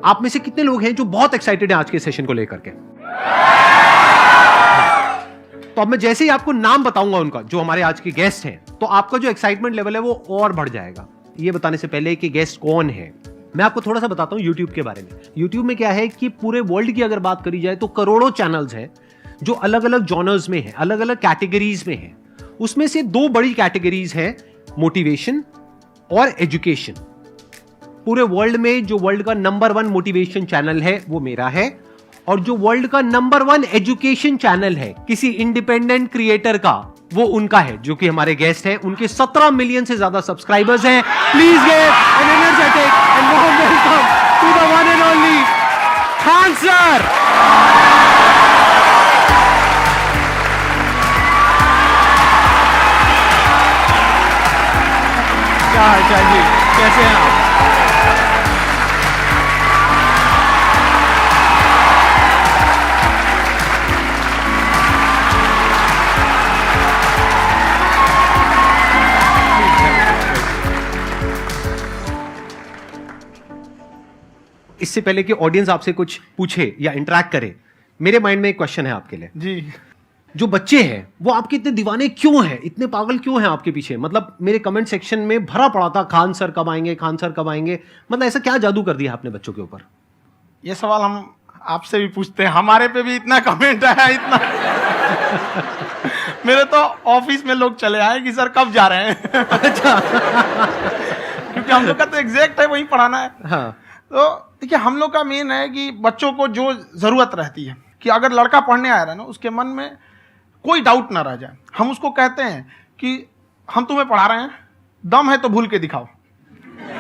आप में से कितने लोग हैं जो बहुत एक्साइटेड हैं आज के सेशन को लेकर के? तो अब मैं जैसे ही आपको नाम बताऊंगा उनका, जो हमारे आज के गेस्ट हैं, तो आपका जो एक्साइटमेंट लेवल है वो और बढ़ जाएगा। ये बताने से पहले कि गेस्ट कौन है, मैं आपको थोड़ा सा बताता हूं YouTube के बारे में। YouTube में क्या है कि पूरे वर्ल्ड की अगर बात करी जाए तो करोड़ों चैनल्स हैं जो अलग अलग जॉनर्स में हैं, अलग अलग कैटेगरीज में हैं। उसमें से दो बड़ी कैटेगरीज हैं, मोटिवेशन और एजुकेशन। पूरे वर्ल्ड में जो वर्ल्ड का नंबर 1 मोटिवेशन चैनल है वो मेरा है, और जो वर्ल्ड का नंबर 1 एजुकेशन चैनल है किसी इंडिपेंडेंट क्रिएटर का, वो उनका है, जो कि हमारे गेस्ट हैं। उनके 17 मिलियन से ज्यादा सब्सक्राइबर्स हैं। Please give an energetic and warm welcome to the one and only Khan sir. क्या हाल चाल जी, कैसे हैं आप? इससे पहले कि ऑडियंस आपसे कुछ पूछे या इंटरेक्ट करे, मेरे माइंड में एक क्वेश्चन है आपके लिए जी। जो बच्चे हैं वो आपके इतने दीवाने क्यों हैं, इतने पागल क्यों हैं आपके पीछे? मतलब मेरे कमेंट सेक्शन में भरा पड़ा था, खान सर कब आएंगे, खान सर कब आएंगे। मतलब ऐसा क्या जादू कर दिया आपने बच्चों के ऊपर? ये सवाल हम आपसे भी पूछते हैं, हमारे पे भी इतना कमेंट आया, इतना मेरे तो ऑफिस में लोग चले आए कि सर कब जा रहे हैं। अच्छा। क्योंकि हम लोग का तो एग्जैक्ट है वही पढ़ाना है। हाँ। तो देखिए, हम लोग का मेन है कि बच्चों को जो जरूरत रहती है कि अगर लड़का पढ़ने आया रहा ना, उसके मन में कोई डाउट ना रह जाए। हम उसको कहते हैं कि हम तुम्हें पढ़ा रहे हैं, दम है तो भूल के दिखाओ,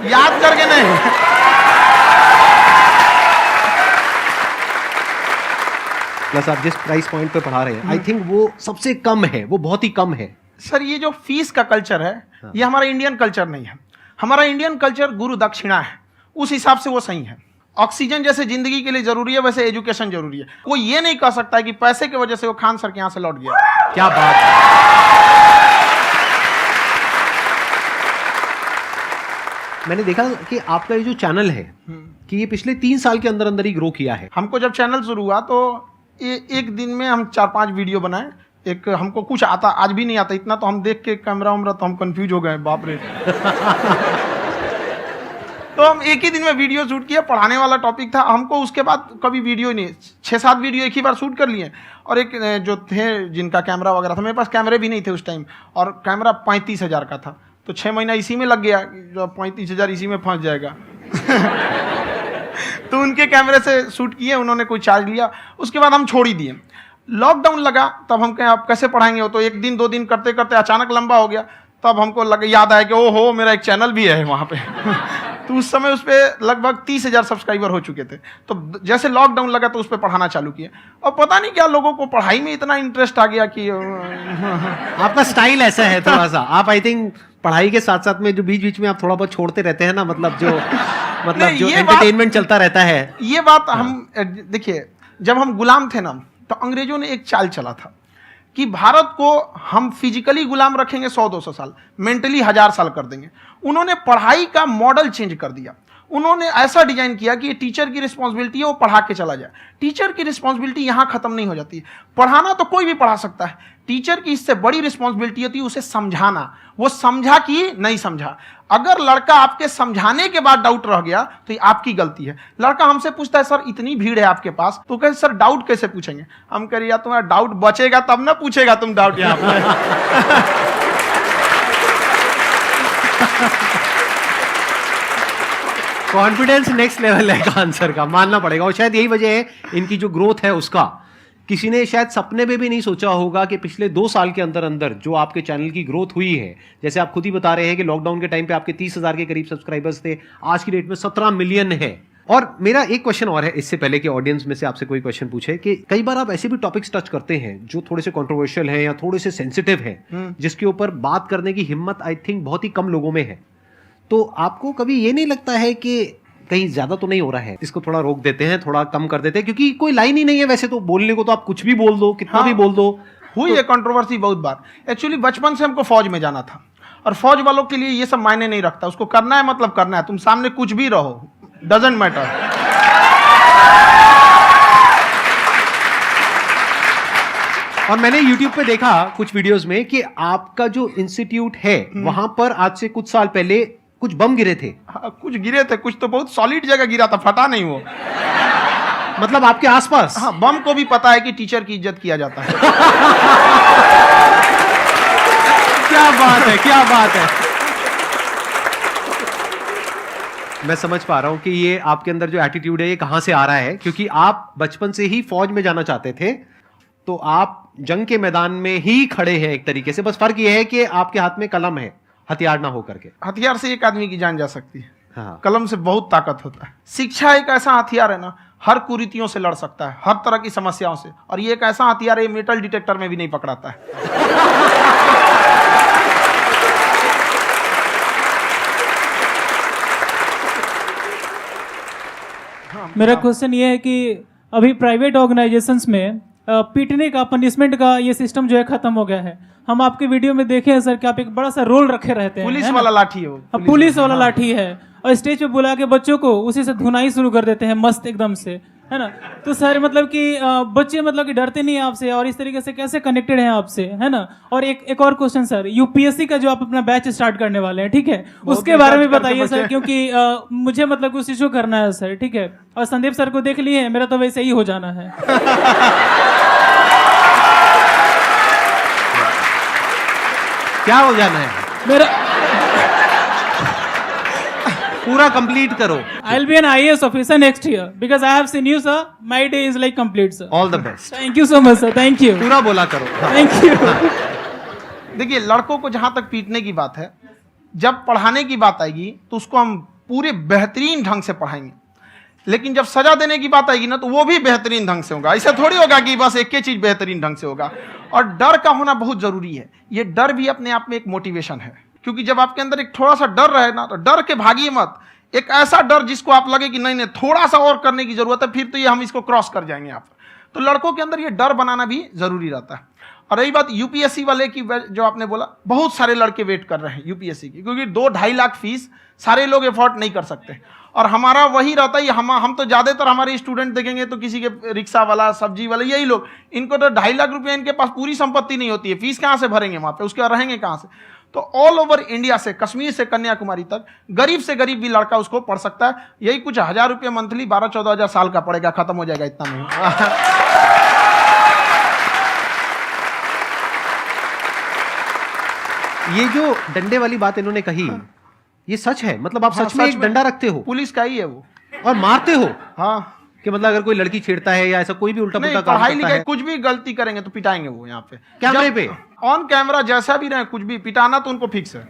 याद करके नहीं। प्लस आप जिस प्राइस पॉइंट पे पढ़ा रहे हैं, आई थिंक वो सबसे कम है, वो बहुत ही कम है। सर ये जो फीस का कल्चर है, ये हमारा इंडियन कल्चर नहीं है। हमारा इंडियन कल्चर गुरु दक्षिणा है, उस हिसाब से वो सही है। ऑक्सीजन जैसे जिंदगी के लिए जरूरी है, वैसे एजुकेशन जरूरी है। कोई ये नहीं कह सकता है कि पैसे की वजह से वो खान सर के यहां से लौट गया। क्या बात है। मैंने देखा कि आपका ये जो चैनल है कि ये पिछले 3 साल के अंदर अंदर ही ग्रो किया है। हमको जब चैनल शुरू हुआ तो एक दिन में हम 4-5 वीडियो बनाए। एक हमको कुछ आता, आज भी नहीं आता इतना, तो हम देख के कैमरा उमरा तो हम कंफ्यूज हो गए, बाप रे। तो हम एक ही दिन में वीडियो शूट किया, पढ़ाने वाला टॉपिक था हमको। उसके बाद कभी वीडियो नहीं, 6-7 वीडियो एक ही बार शूट कर लिए। और एक जो थे जिनका कैमरा वगैरह था, मेरे पास कैमरे भी नहीं थे उस टाइम, और कैमरा 35,000 का था। तो 6 महीना इसी में लग गया, जो 35,000 इसी में फंस जाएगा। तो उनके कैमरे से शूट किए, उन्होंने कोई चार्ज लिया, उसके बाद हम छोड़ ही दिए। लॉकडाउन लगा, तब हम कहें आप कैसे पढ़ाएंगे? वो तो 1 दिन 2 दिन करते करते अचानक लंबा हो गया। तब हमको याद आया कि ओहो, मेरा एक चैनल भी है वहाँ पे। तो उस समय उस पर लगभग 30,000 सब्सक्राइबर हो चुके थे। तो जैसे लॉकडाउन लगा तो उस पर पढ़ाना चालू किया, और पता नहीं क्या लोगों को पढ़ाई में इतना इंटरेस्ट आ गया कि आपका स्टाइल ऐसा है थोड़ा सा, आप आई थिंक पढ़ाई के साथ साथ में जो बीच बीच में आप थोड़ा बहुत छोड़ते रहते हैं ना, मतलब जो एंटरटेनमेंट चलता रहता है। ये बात हम देखिए, जब हम गुलाम थे ना, तो अंग्रेजों ने एक चाल चला था कि भारत को हम फिजिकली गुलाम रखेंगे 100-200 साल, मेंटली 1000 साल कर देंगे। उन्होंने पढ़ाई का मॉडल चेंज कर दिया। उन्होंने ऐसा डिजाइन किया कि ये टीचर की रिस्पॉन्सिबिलिटी है, वो पढ़ा के चला जाए। टीचर की रिस्पॉन्सिबिलिटी यहां खत्म नहीं हो जाती। पढ़ाना तो कोई भी पढ़ा सकता है, टीचर की इससे बड़ी रिस्पॉन्सिबिलिटी होती है उसे समझाना। वो समझा कि नहीं समझा। अगर लड़का आपके समझाने के बाद डाउट रह गया तो ये आपकी गलती है। लड़का हमसे पूछता है सर इतनी भीड़ है आपके पास, तो कहे सर डाउट कैसे पूछेंगे? हम कह रहे यार तुम्हारा डाउट बचेगा तब ना पूछेगा तुम डाउट यहाँ पे। कॉन्फिडेंस नेक्स्ट लेवल है खान सर का, मानना पड़ेगा। और शायद यही वजह है इनकी जो ग्रोथ है उसका। किसी ने शायद सपने में भी नहीं सोचा होगा कि पिछले 2 साल के अंदर अंदर जो आपके चैनल की ग्रोथ हुई है, जैसे आप खुद ही बता रहे हैं कि लॉकडाउन के टाइम पे आपके 30,000 के करीब सब्सक्राइबर्स थे, आज की डेट में 17 मिलियन है। और मेरा एक क्वेश्चन और है, इससे पहले कि ऑडियंस में से आपसे कोई क्वेश्चन पूछे, कि कई बार आप ऐसे भी टॉपिक्स टच करते हैं जो थोड़े से कंट्रोवर्शियल हैं या थोड़े से सेंसिटिव हैं, जिसके ऊपर बात करने की हिम्मत आई थिंक बहुत ही कम लोगों में है। तो आपको कभी ये नहीं लगता है कि कहीं ज्यादा तो नहीं हो रहा है, इसको थोड़ा रोक देते हैं, थोड़ा कम कर देते हैं? क्योंकि कोई लाइन ही नहीं है वैसे तो बोलने को, तो आप कुछ भी बोल दो, कितना भी बोल दो। हुई है कंट्रोवर्सी बहुत बार। एक्चुअली बचपन से हमको फौज में जाना था, और फौज वालों के लिए ये सब मायने नहीं रखता। उसको करना है मतलब करना है, तुम सामने कुछ भी रहो, डजंट मैटर। और मैंने YouTube पे देखा कुछ वीडियोस में कि आपका जो इंस्टीट्यूट है वहां पर आज से कुछ साल पहले कुछ बम गिरे थे। हाँ, कुछ गिरे थे, कुछ तो बहुत सॉलिड जगह गिरा था, फटा नहीं वो। मतलब आपके आसपास? हाँ, बम को भी पता है कि टीचर की इज्जत किया जाता है। क्या बात है, क्या बात है। मैं समझ पा रहा हूं कि ये आपके अंदर जो एटीट्यूड है ये कहां से आ रहा है, क्योंकि आप बचपन से ही फौज में जाना चाहते थे, तो आप जंग के मैदान में ही खड़े हैं एक तरीके से। बस फर्क ये है कि आपके हाथ में कलम है, हथियार ना हो करके। हथियार से एक आदमी की जान जा सकती है, हाँ। कलम से बहुत ताकत होता है। शिक्षा एक ऐसा हथियार है ना, हर कुरीतियों से लड़ सकता है, हर तरह की समस्याओं से। और ये एक ऐसा हथियार है, मेटल डिटेक्टर में भी नहीं पकड़ाता है। मेरा क्वेश्चन ये है कि अभी प्राइवेट ऑर्गेनाइजेशंस में पीटने का, पनिशमेंट का ये सिस्टम जो है खत्म हो गया है। हम आपके वीडियो में देखे हैं सर कि आप एक बड़ा सा रोल रखे रहते हैं, पुलिस वाला लाठी है वो, पुलिस वाला लाठी है, और स्टेज पे बुला के बच्चों को उसी से धुनाई शुरू कर देते हैं मस्त एकदम से, है ना। तो सर मतलब कि बच्चे मतलब कि डरते नहीं हैं आपसे, और इस तरीके से कैसे कनेक्टेड हैं आपसे, है ना। और एक और क्वेश्चन सर, यूपीएससी का जो आप अपना बैच स्टार्ट करने वाले हैं, ठीक है, उसके बारे में बताइए सर, क्योंकि मुझे मतलब कुछ इशू करना है सर, ठीक है। और संदीप सर को देख लिए, मेरा तो वैसे ही हो जाना है। क्या हो जाना है? मेरा पूरा कंप्लीट करो। I'll be an IAS officer next year because I have seen you, sir. My day is like complete, sir. All the best. Thank you so much, sir. Thank you. पूरा बोला करो। Thank you. देखिए, लड़कों को जहां तक पीटने की बात है, जब पढ़ाने की बात आएगी तो उसको हम पूरे बेहतरीन ढंग से पढ़ाएंगे। लेकिन जब सजा देने की बात आएगी ना, तो वो भी बेहतरीन ढंग से होगा। ऐसा थोड़ी होगा कि बस एक ही चीज बेहतरीन ढंग से होगा। और डर का होना बहुत जरूरी है। ये डर भी अपने आप में एक मोटिवेशन है, क्योंकि जब आपके अंदर एक थोड़ा सा डर रहे ना, तो डर के भागिए मत। एक ऐसा डर जिसको आप लगे कि नहीं नहीं थोड़ा सा और करने की जरूरत है, फिर तो ये हम इसको क्रॉस कर जाएंगे आप। तो लड़कों के अंदर ये डर बनाना भी जरूरी रहता है। और रही बात यूपीएससी वाले की, जो आपने बोला, बहुत सारे लड़के वेट कर रहे हैं यूपीएससी की, क्योंकि 2-2.5 लाख फीस सारे लोग एफोर्ड नहीं कर सकते। और हमारा वही रहता है, हम तो ज्यादातर हमारे स्टूडेंट देखेंगे तो किसी के रिक्शा वाला, सब्जी वाला, यही लोग, इनको तो 2.5 लाख रुपया, इनके पास पूरी संपत्ति नहीं होती है, फीस कहाँ से भरेंगे वहां पे, उसके बाद रहेंगे कहाँ से। तो ऑल ओवर इंडिया से, कश्मीर से कन्याकुमारी तक, गरीब से गरीब भी लड़का उसको पढ़ सकता है। यही कुछ 1000 रुपये मंथली, 12-14 हजार साल का पड़ेगा, खत्म हो जाएगा इतना में। ये जो डंडे वाली बात इन्होंने कही, ये सच है? मतलब आप सच में एक डंडा रखते हो? पुलिस का ही है वो। और मारते हो? हाँ, कि मतलब अगर कोई लड़की छेड़ता है या ऐसा कोई भी उल्टा पुल्टा काम पढ़ाई करता लिखाई है, कुछ भी गलती करेंगे तो पिटाएंगे वो। यहाँ पे कैमरे पे ऑन कैमरा जैसा भी रहे, कुछ भी पिटाना तो उनको फिक्स है।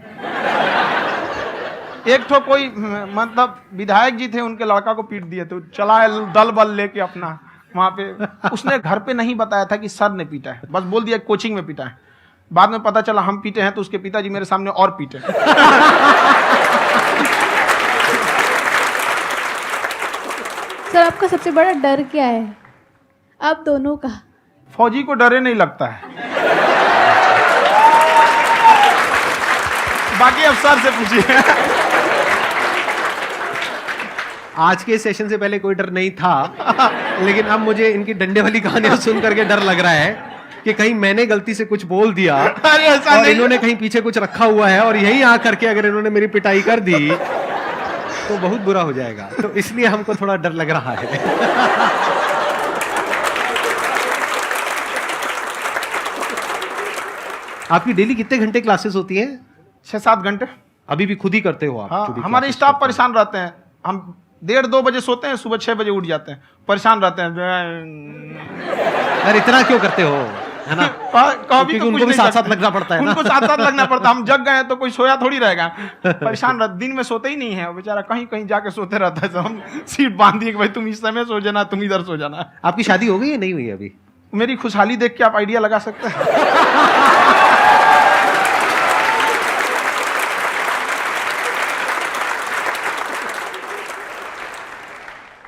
एक तो कोई मतलब विधायक जी थे, उनके लड़का को पीट दिए, तो चला दल बल लेके अपना वहां पे। उसने घर पे नहीं बताया था कि सर ने पीटा है, बस बोल दिया कोचिंग में पीटा है। बाद में पता चला हम पीटे हैं, तो उसके पिताजी मेरे सामने और पीटे। सर आपका सबसे बड़ा डर क्या है, आप दोनों का? फौजी को डरे नहीं लगता है। बाकी अब सर से पूछिए। आज के सेशन से पहले कोई डर नहीं था, लेकिन अब मुझे इनकी डंडे वाली कहानियां सुन करके डर लग रहा है कि कहीं मैंने गलती से कुछ बोल दिया और इन्होंने कहीं पीछे कुछ रखा हुआ है, और यहीं आ करके अगर इन्होंने मेरी पिटाई कर दी तो बहुत बुरा हो जाएगा। तो इसलिए हमको थोड़ा डर लग रहा है। आपकी डेली कितने घंटे क्लासेस होती है? 6-7 घंटे। अभी भी खुद ही करते हो आप? हाँ, हमारे स्टाफ परेशान रहते हैं। हम 1:30-2 बजे सोते हैं, सुबह 6 बजे उठ जाते हैं, परेशान रहते हैं। अरे इतना क्यों करते हो, है ना? कभी उनको भी साथ साथ लगना पड़ता है ना? उनको साथ साथ लगना पड़ता है। हम जग गए तो कोई सोया थोड़ी रहेगा, परेशान रहते, दिन में सोते ही नहीं है बेचारा, कहीं कहीं जाके सोते रहता है। तो हम सीट बांध दिए कि भाई तुम इस समय सो जाना, तुम इधर सो जाना। आपकी शादी हो गई है? नहीं हुई है अभी? मेरी खुशहाली देख के आप आइडिया लगा सकते हैं।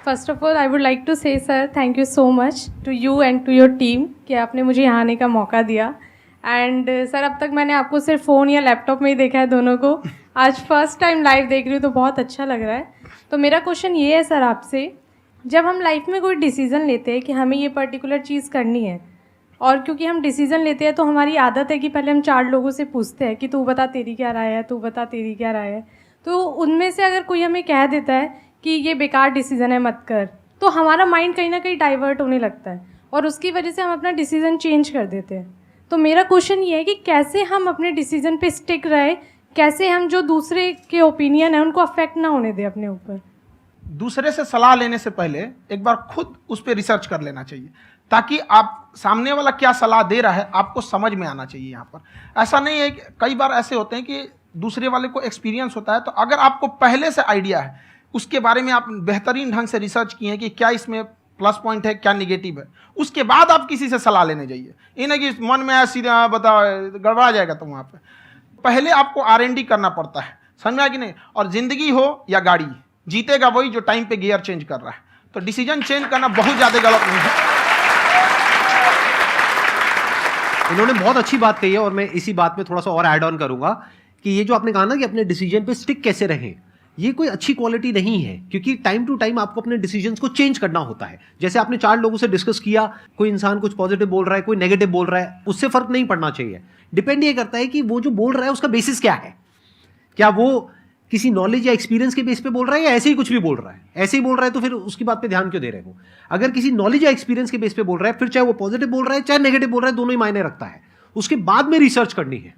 First of all I would like to say sir thank you so much to you and to your team कि आपने मुझे यहाँ आने का मौका दिया। एंड सर अब तक मैंने आपको सिर्फ फ़ोन या लैपटॉप में ही देखा है दोनों को, आज फर्स्ट टाइम लाइव देख रही हूँ तो बहुत अच्छा लग रहा है। तो मेरा क्वेश्चन ये है सर आपसे जब हम लाइफ में कोई डिसीज़न लेते हैं कि हमें ये पर्टिकुलर चीज़ करनी है, और क्योंकि हम डिसीज़न लेते हैं तो हमारी आदत है कि पहले हम 4 लोगों से पूछते हैं कि तू बता तेरी क्या राय है, तू बता तेरी क्या राय है। तो उनमें से अगर कोई हमें कह देता है कि ये बेकार डिसीज़न है मत कर, तो हमारा माइंड कहीं ना कहीं डाइवर्ट होने लगता है और उसकी वजह से हम अपना डिसीज़न चेंज कर देते हैं। तो मेरा क्वेश्चन ये है कि कैसे हम अपने डिसीज़न पे स्टिक रहे, कैसे हम जो दूसरे के ओपिनियन है उनको अफेक्ट ना होने दें अपने ऊपर। दूसरे से सलाह लेने से पहले एक बार खुद उस पर रिसर्च कर लेना चाहिए, ताकि आप सामने वाला क्या सलाह दे रहा है आपको समझ में आना चाहिए। यहाँ पर ऐसा नहीं है कि कई बार ऐसे होते हैं कि दूसरे वाले को एक्सपीरियंस होता है, तो अगर आपको पहले से आइडिया है, उसके बारे में आप बेहतरीन ढंग से रिसर्च किए हैं कि क्या इसमें प्लस पॉइंट है क्या निगेटिव है, उसके बाद आप किसी से सलाह लेने जाइए। ये नहीं कि मन में आया सीधे बताओ, गड़बड़ा जाएगा। तो वहाँ पे पहले आपको R&D करना पड़ता है, समझ में आया कि नहीं। और जिंदगी हो या गाड़ी, जीतेगा वही जो टाइम पे गियर चेंज कर रहा है। तो डिसीजन चेंज करना बहुत ज़्यादा गलत नहीं है। इन्होंने बहुत अच्छी बात कही है और मैं इसी बात में थोड़ा सा और ऐड ऑन करूंगा कि ये जो आपने कहा ना कि अपने डिसीजन पे स्टिक कैसे रहें, ये कोई अच्छी क्वालिटी नहीं है, क्योंकि टाइम टू टाइम आपको अपने डिसीजंस को चेंज करना होता है। जैसे आपने 4 लोगों से डिस्कस किया, कोई इंसान कुछ पॉजिटिव बोल रहा है, कोई नेगेटिव बोल रहा है, उससे फर्क नहीं पड़ना चाहिए। डिपेंड ये करता है कि वो जो बोल रहा है उसका बेसिस क्या है। क्या वो किसी नॉलेज या एक्सपीरियंस के बेस पे बोल रहा है या ऐसे ही कुछ भी बोल रहा है? ऐसे ही बोल रहा है तो फिर उसकी बात पे ध्यान क्यों दे रहे हो? अगर किसी नॉलेज या एक्सपीरियंस के बेस पे बोल रहा है, फिर चाहे वो पॉजिटिव बोल रहा है चाहे नेगेटिव बोल रहा है, दोनों ही मायने रखता है। उसके बाद में रिसर्च करनी है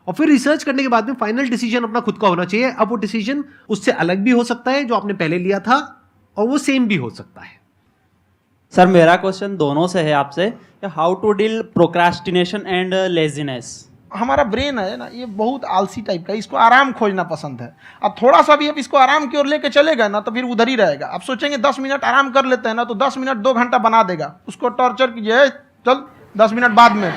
और फिर रिसर्च करने के बाद में फाइनल डिसीजन अपना खुद का होना चाहिए। अब वो डिसीजन उससे अलग भी हो सकता है जो आपने पहले लिया था, और वो सेम भी हो सकता है। सर मेरा क्वेश्चन दोनों से है आपसे, how to deal procrastination and laziness. हमारा ब्रेन है ना, ये बहुत आलसी टाइप का, इसको आराम खोजना पसंद है। अब थोड़ा सा भी अब इसको आराम की ओर लेके चलेगा ना, तो फिर उधर ही रहेगा। आप सोचेंगे 10 मिनट आराम कर लेते हैं ना, तो 10 मिनट 2 घंटा बना देगा। उसको टॉर्चर कीजिए, चल 10 मिनट बाद में।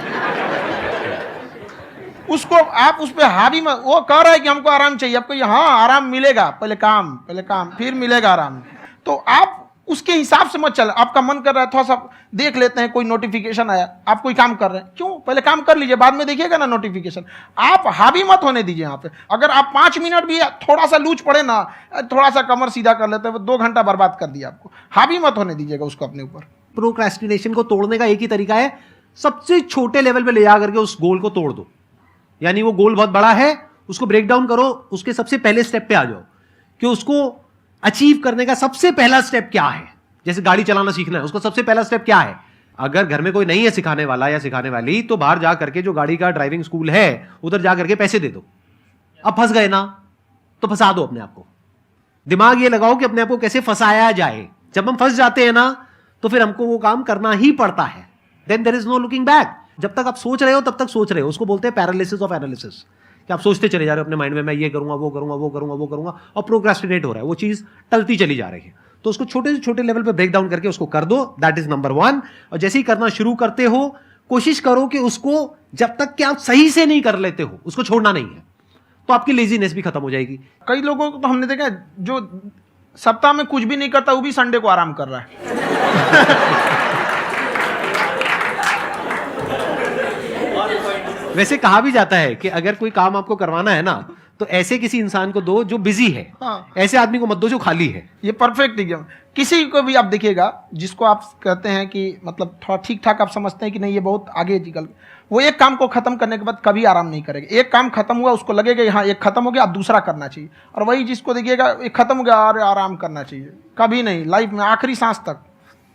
उसको आप उस पर हावी मत, वो कह रहा है कि हमको आराम चाहिए, आपको हाँ आराम मिलेगा, पहले काम फिर मिलेगा आराम। तो आप उसके हिसाब से मत चल। आपका मन कर रहा है थोड़ा सा देख लेते हैं, कोई नोटिफिकेशन आया, आप कोई काम कर रहे हैं, क्यों पहले काम कर लीजिए, बाद में देखिएगा ना नोटिफिकेशन। आप हावी मत होने दीजिए यहाँ पे। अगर आप 5 मिनट भी थोड़ा सा लूज पड़े ना, थोड़ा सा कमर सीधा कर लेते हैं, 2 घंटा बर्बाद कर दिया आपको। हावी मत होने दीजिएगा उसको अपने ऊपर। प्रोक्रेस्टिनेशन को तोड़ने का एक ही तरीका है, सबसे छोटे लेवल पे ले जा करके उस गोल को तोड़ दो। यानी वो गोल बहुत बड़ा है, उसको ब्रेक डाउन करो, उसके सबसे पहले स्टेप पे आ जाओ कि उसको अचीव करने का सबसे पहला स्टेप क्या है। जैसे गाड़ी चलाना सीखना है, उसका सबसे पहला स्टेप क्या है। अगर घर में कोई नहीं है सिखाने वाला या सिखाने वाली, तो बाहर जा करके जो गाड़ी का ड्राइविंग स्कूल है उधर जा करके पैसे दे दो। अब फंस गए ना, तो फंसा दो अपने आप को। दिमाग ये लगाओ कि अपने आप को कैसे फंसाया जाए। जब हम फंस जाते हैं ना, तो फिर हमको वो काम करना ही पड़ता है। Then there is no looking back. जब तक आप सोच रहे हो तब तक सोच रहे हो, उसको बोलते हैं पैरालिसिस ऑफ एनालिसिस, कि आप सोचते चले जा रहे हो अपने माइंड में, मैं ये करूंगा वो करूंगा वो करूंगा वो करूंगा, और प्रोक्रेस्टिनेट हो रहा है, वो चीज टलती चली जा रही है। तो उसको छोटे से छोटे लेवल पे ब्रेक डाउन करके उसको कर दो, दैट इज नंबर 1। और जैसे ही करना शुरू करते हो, कोशिश करो कि उसको जब तक कि आप सही से नहीं कर लेते हो, उसको छोड़ना नहीं है, तो आपकी लेजीनेस भी खत्म हो जाएगी। कई लोगों को तो हमने देखा जो सप्ताह में कुछ भी नहीं करता, वो भी संडे को आराम कर रहा है। वैसे कहा भी जाता है कि अगर कोई काम आपको करवाना है ना, तो ऐसे किसी इंसान को दो जो बिजी है। हाँ। ऐसे आदमी को मत दो जो खाली है। ये परफेक्ट एग्जाम। किसी को भी आप देखिएगा जिसको आप कहते हैं कि मतलब थोड़ा ठीक ठाक आप समझते हैं कि नहीं ये बहुत आगे निकल, वो एक काम को खत्म करने के बाद कभी आराम नहीं करेगा। एक काम खत्म हुआ उसको लगेगा हाँ एक खत्म हो गया, अब दूसरा करना चाहिए। और वही जिसको देखिएगा एक खत्म हो गया और आराम करना चाहिए, कभी नहीं, लाइफ में आखिरी सांस तक।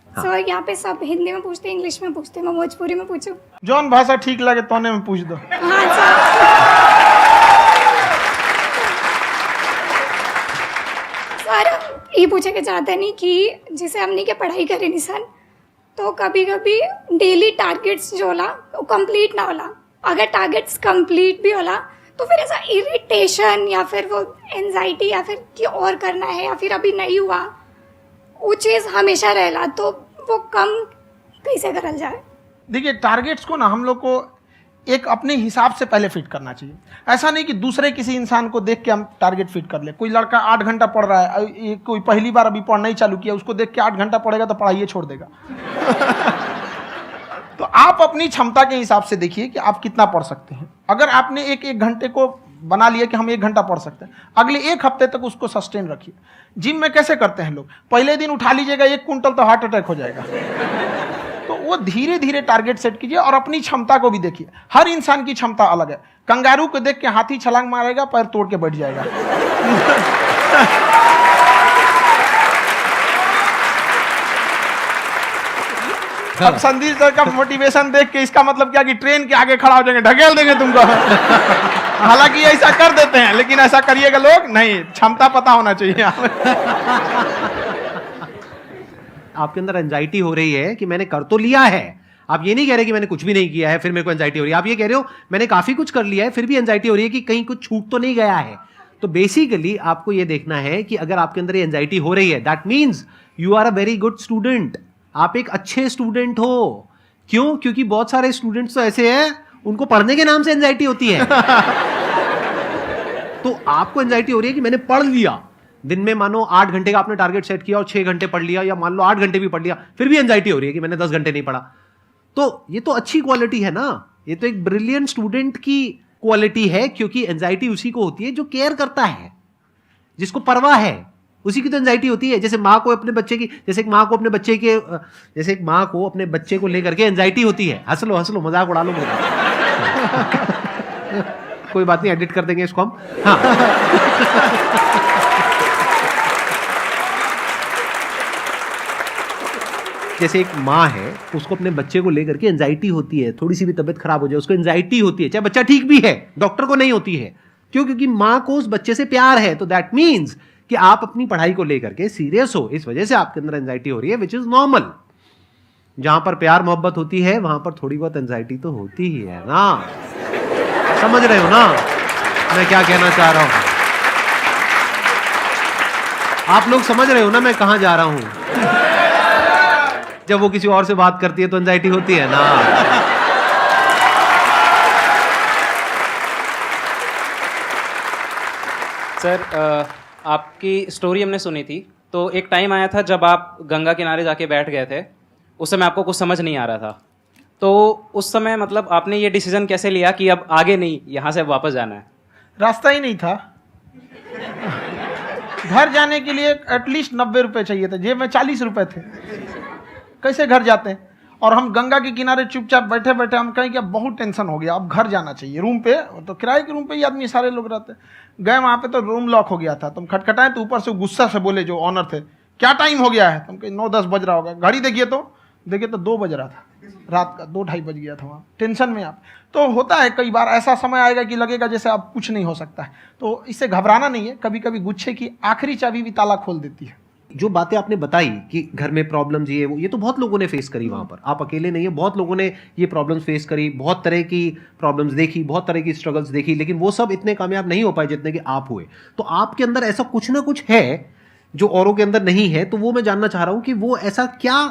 सर यहाँ पे सब हिंदी में पूछते हैं, इंग्लिश में पूछते हैं, मैं भोजपुरी में पूछूं? जौन भाषा ठीक लगे तोने में पूछ दो। हाँ सर। सर ये पूछे के चाहते नहीं कि जैसे हमने के पढ़ाई करे नहीं सर, तो कभी कभी डेली टारगेट्स जो होला वो कंप्लीट ना होला। अगर टारगेट्स कंप्लीट भी होला तो फिर ऐसा इरिटेशन या फिर वो एंजाइटी या फिर कि और करना है या फिर अभी नहीं हुआ, वो चीज़ हमेशा रहेला। तो वो कम कैसे करल जाए? देखिए टारगेट्स को ना हम लोग को एक अपने हिसाब से पहले फिट करना चाहिए। ऐसा नहीं कि दूसरे किसी इंसान को देख के हम टारगेट फिट कर ले। कोई लड़का 8 घंटा पढ़ रहा है, कोई पहली बार अभी पढ़ना ही चालू किया, उसको देख के 8 घंटा पढ़ेगा तो पढ़ाई छोड़ देगा। तो आप अपनी क्षमता के हिसाब से देखिए कि आप कितना पढ़ सकते हैं। अगर आपने एक घंटे को बना लिया कि हम 1 घंटा पढ़ सकते हैं, अगले 1 हफ्ते तक उसको सस्टेन रखिए। जिम में कैसे करते हैं लोग, पहले दिन उठा लीजिएगा 1 कुंटल तो हार्ट अटैक हो जाएगा। तो वो धीरे धीरे टारगेट सेट कीजिए और अपनी क्षमता को भी देखिए। हर इंसान की क्षमता अलग है। कंगारू को देख के हाथी छलांग मारेगा, पैर तोड़ के बैठ जाएगा। अब संदीप सर का मोटिवेशन देख के इसका मतलब क्या कि ट्रेन के आगे खड़ा हो जाएंगे, ढकेल देंगे तुमको। हालांकि ऐसा कर देते हैं, लेकिन ऐसा करिएगा लोग नहीं, क्षमता पता होना चाहिए। आपके अंदर एंजाइटी हो रही है कि मैंने कर तो लिया है, आप ये नहीं कह रहे कि मैंने कुछ भी नहीं किया है फिर मेरे को एंजाइटी हो रही है, आप ये कह रहे हो मैंने काफी कुछ कर लिया है फिर भी एंजाइटी हो रही है कि कहीं कुछ छूट तो नहीं गया है। तो बेसिकली आपको ये देखना है कि अगर आपके अंदर ये एंजाइटी हो रही है, that means you are a very good student, आप एक अच्छे स्टूडेंट हो। क्यों? क्योंकि बहुत सारे स्टूडेंट्स तो ऐसे हैं उनको पढ़ने के नाम से एंजाइटी होती है। तो आपको एंजाइटी हो रही है कि मैंने पढ़ लिया, दिन में मानो 8 घंटे का आपने टारगेट सेट किया और 6 घंटे पढ़ लिया, या मान लो 8 घंटे भी पढ़ लिया, फिर भी एंजाइटी हो रही है कि मैंने 10 घंटे नहीं पढ़ा। तो ये तो अच्छी क्वालिटी है ना, ये तो एक ब्रिलियंट स्टूडेंट की क्वालिटी है, क्योंकि एंजाइटी उसी को होती है जो केयर करता है, जिसको परवाह है, उसी की तो एंजाइटी होती है। जैसे माँ को अपने बच्चे की, जैसे एक माँ को अपने बच्चे को लेकर के एंजाइटी होती है। हंस लो मजाक उड़ा लो मेरा। कोई बात नहीं, एडिट कर देंगे इसको हम। हाँ। जैसे एक माँ है, उसको अपने बच्चे को लेकर के एंजाइटी होती है, थोड़ी सी भी तबीयत खराब हो जाए उसको एंजाइटी होती है, चाहे बच्चा ठीक भी है, डॉक्टर को नहीं होती है। क्यों? क्योंकि माँ को उस बच्चे से प्यार है। तो दैट मीन्स कि आप अपनी पढ़ाई को लेकर के सीरियस हो, इस वजह से आपके अंदर एंजाइटी हो रही है, विच इज नॉर्मल। जहां पर प्यार मोहब्बत होती है वहां पर थोड़ी बहुत एंजाइटी तो होती ही है ना। समझ रहे हो ना मैं क्या कहना चाह रहा हूं? आप लोग समझ रहे हो ना मैं कहां जा रहा हूं? जब वो किसी और से बात करती है तो एंजाइटी होती है ना। सर आपकी स्टोरी हमने सुनी थी, तो एक टाइम आया था जब आप गंगा किनारे जाके बैठ गए थे, उस समय आपको कुछ समझ नहीं आ रहा था। तो उस समय मतलब आपने ये डिसीजन कैसे लिया कि अब आगे नहीं, यहाँ से वापस जाना है? रास्ता ही नहीं था। घर जाने के लिए एटलीस्ट 90 रुपए चाहिए थे, जेब में 40 रुपए थे, कैसे घर जाते हैं? और हम गंगा के किनारे चुपचाप बैठे बैठे हम कहें कि अब बहुत टेंशन हो गया, अब घर जाना चाहिए। रूम पे तो किराए के रूम पे ही आदमी सारे लोग रहते, गए वहाँ पे तो रूम लॉक हो गया था। तुम खटखटाएं तो ऊपर से गुस्सा से बोले जो ऑनर थे, क्या टाइम हो गया है? तुम कहीं 9-10 बज रहा होगा, घड़ी देखिए तो 2 बज रहा था रात का, 2-2:30 बज गया था वहाँ। टेंशन में आप तो होता है, कई बार ऐसा समय आएगा कि लगेगा जैसे अब कुछ नहीं हो सकता है। तो इससे घबराना नहीं है, कभी कभी गुच्छे की आखिरी चाबी भी ताला खोल देती है। जो बातें आपने बताई कि घर में प्रॉब्लम्स ये वो, ये तो बहुत लोगों ने फेस करी वहां पर, आप अकेले नहीं है, बहुत लोगों ने ये प्रॉब्लम्स फेस करी, बहुत तरह की प्रॉब्लम्स देखी, बहुत तरह की स्ट्रगल्स देखी, लेकिन वो सब इतने कामयाब नहीं हो पाए जितने कि आप हुए। तो आपके अंदर ऐसा कुछ ना कुछ है जो औरों के अंदर नहीं है। तो वो मैं जानना चाह रहा हूं कि वो ऐसा क्या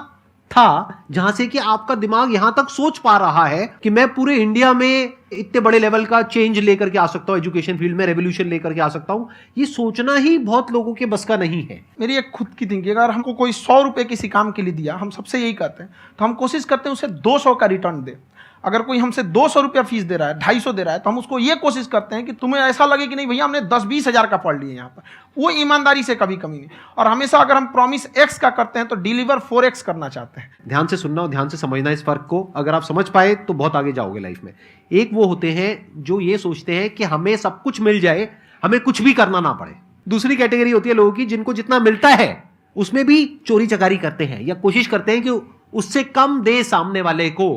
था जहां से कि आपका दिमाग यहां तक सोच पा रहा है कि मैं पूरे इंडिया में इतने बड़े लेवल का चेंज लेकर के आ सकता हूं, एजुकेशन फील्ड में रेवोल्यूशन लेकर के आ सकता हूं। ये सोचना ही बहुत लोगों के बस का नहीं है। मेरी एक खुद की थिंकिंग, अगर हमको कोई 100 रुपए किसी काम के लिए दिया, हम सबसे यही कहते हैं, तो हम कोशिश करते हैं उसे 200 का रिटर्न दे। अगर कोई हमसे 200 रुपया फीस दे रहा है, 250 दे रहा है, तो हम उसको ये कोशिश करते हैं कि तुम्हें ऐसा लगे कि नहीं भैया हमने 10-20 हज़ार का पढ़ लिया यहाँ पर। वो ईमानदारी से कभी कमी नहीं। और हमेशा अगर हम प्रॉमिस X का करते हैं तो डिलीवर 4X करना चाहते हैं। ध्यान से सुनना और ध्यान से समझना इस फर्क को, अगर आप समझ पाए तो बहुत आगे जाओगे लाइफ में। एक वो होते हैं जो ये सोचते हैं कि हमें सब कुछ मिल जाए, हमें कुछ भी करना ना पड़े। दूसरी कैटेगरी होती है लोगों की जिनको जितना मिलता है उसमें भी चोरी चकारी करते हैं या कोशिश करते हैं कि उससे कम दे सामने वाले को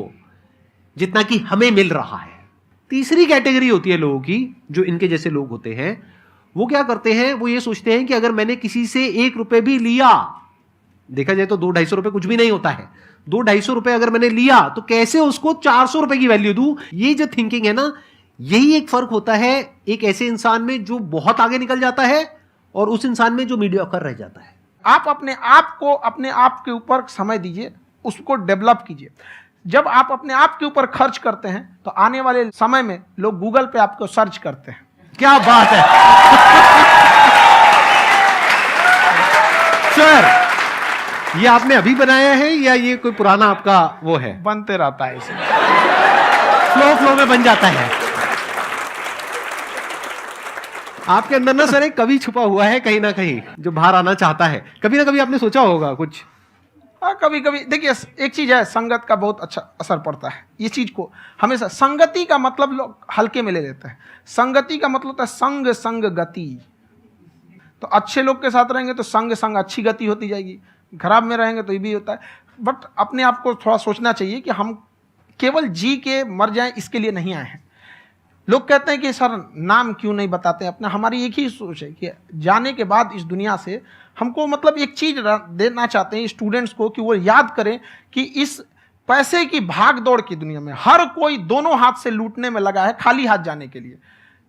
जितना कि हमें मिल रहा है। तीसरी कैटेगरी होती है लोगों की जो इनके जैसे लोग होते हैं, वो क्या करते हैं, वो ये सोचते हैं कि अगर मैंने किसी से 1 रुपए भी लिया, देखा जाए तो 200-250 रुपए कुछ भी नहीं होता है, 200-250 रुपए अगर मैंने लिया तो कैसे उसको 400 रुपए की वैल्यू दूं। ये जो थिंकिंग है ना, यही एक फर्क होता है एक ऐसे इंसान में जो बहुत आगे निकल जाता है और उस इंसान में जो मीडियोकर रह जाता है। आप अपने आप को अपने आप के ऊपर समय दीजिए, उसको डेवलप कीजिए। जब आप अपने आप के ऊपर खर्च करते हैं तो आने वाले समय में लोग गूगल पे आपको सर्च करते हैं। क्या बात है सर, ये आपने अभी बनाया है या ये कोई पुराना आपका वो है? बनते रहता है इसे, फ्लो में बन जाता है। आपके अंदर ना सर एक कवि छुपा हुआ है कहीं ना कहीं जो बाहर आना चाहता है। कभी ना कभी आपने सोचा होगा कुछ। हाँ, कभी कभी देखिए, एक चीज है, संगत का बहुत अच्छा असर पड़ता है। ये चीज को हमेशा, संगति का मतलब लोग हल्के में ले लेते हैं। संगति का मतलब होता है संग संग गति। तो अच्छे लोग के साथ रहेंगे तो संग संग अच्छी गति होती जाएगी, खराब में रहेंगे तो ये भी होता है। बट अपने आप को थोड़ा सोचना चाहिए कि हम केवल जी के मर जाएं इसके लिए नहीं आए हैं। लोग कहते हैं कि सर नाम क्यों नहीं बताते अपना। हमारी एक ही सोच है कि जाने के बाद इस दुनिया से हमको मतलब एक चीज देना चाहते हैं स्टूडेंट्स को, कि वो याद करें कि इस पैसे की भाग दौड़ की दुनिया में हर कोई दोनों हाथ से लूटने में लगा है, खाली हाथ जाने के लिए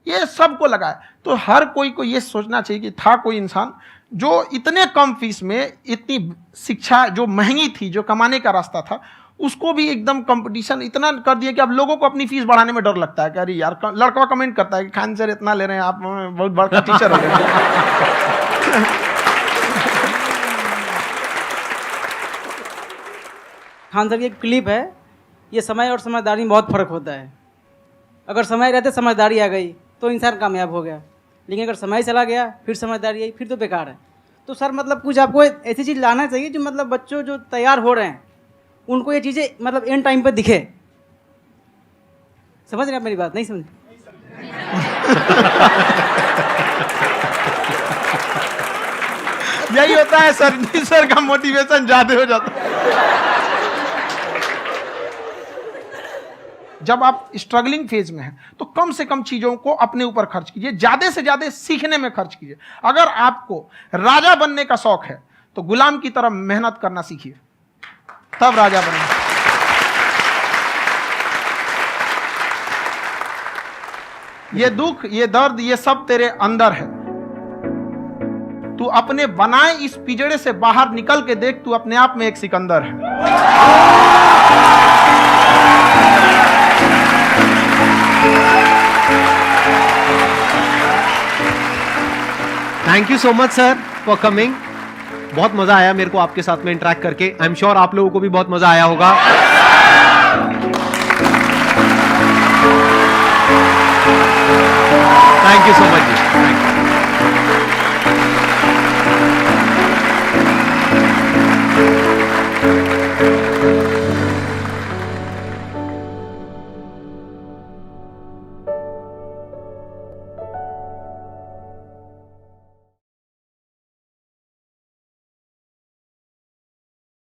ये सबको लगा है। तो हर कोई को ये सोचना चाहिए कि था कोई इंसान जो इतने कम फीस में इतनी शिक्षा जो महंगी थी, जो कमाने का रास्ता था, उसको भी एकदम कंपटीशन इतना कर दिया कि अब लोगों को अपनी फीस बढ़ाने में डर लगता है कि अरे यार, लड़का कमेंट करता है कि खान सर इतना ले रहे हैं, आप बहुत बड़ा टीचर हो गए। खान सर की एक क्लिप है, ये समय और समझदारी में बहुत फ़र्क होता है। अगर समय रहते समझदारी आ गई तो इंसान कामयाब हो गया, लेकिन अगर समय चला गया फिर समझदारी आई फिर तो बेकार है। तो सर मतलब कुछ आपको ऐसी चीज़ लाना चाहिए जो मतलब बच्चों जो तैयार हो रहे हैं उनको ये चीज़ें मतलब एंड टाइम पर दिखे। समझ रहे आप मेरी बात? नहीं समझ? यही होता है सर, सर का मोटिवेशन ज्यादा हो जाता है। जब आप स्ट्रगलिंग फेज में हैं तो कम से कम चीजों को अपने ऊपर खर्च कीजिए, ज्यादा से ज्यादा सीखने में खर्च कीजिए। अगर आपको राजा बनने का शौक है तो गुलाम की तरह मेहनत करना सीखिए, तब राजा बनेंगे। ये दुख, ये दर्द, ये सब तेरे अंदर है। तू अपने बनाए इस पिंजड़े से बाहर निकल के देख, तू अपने आप में एक सिकंदर है। Thank you so much sir for coming. बहुत मजा आया मेरे को आपके साथ में इंटरेक्ट करके। आई एम श्योर आप लोगों को भी बहुत मजा आया होगा। Thank you so much ji.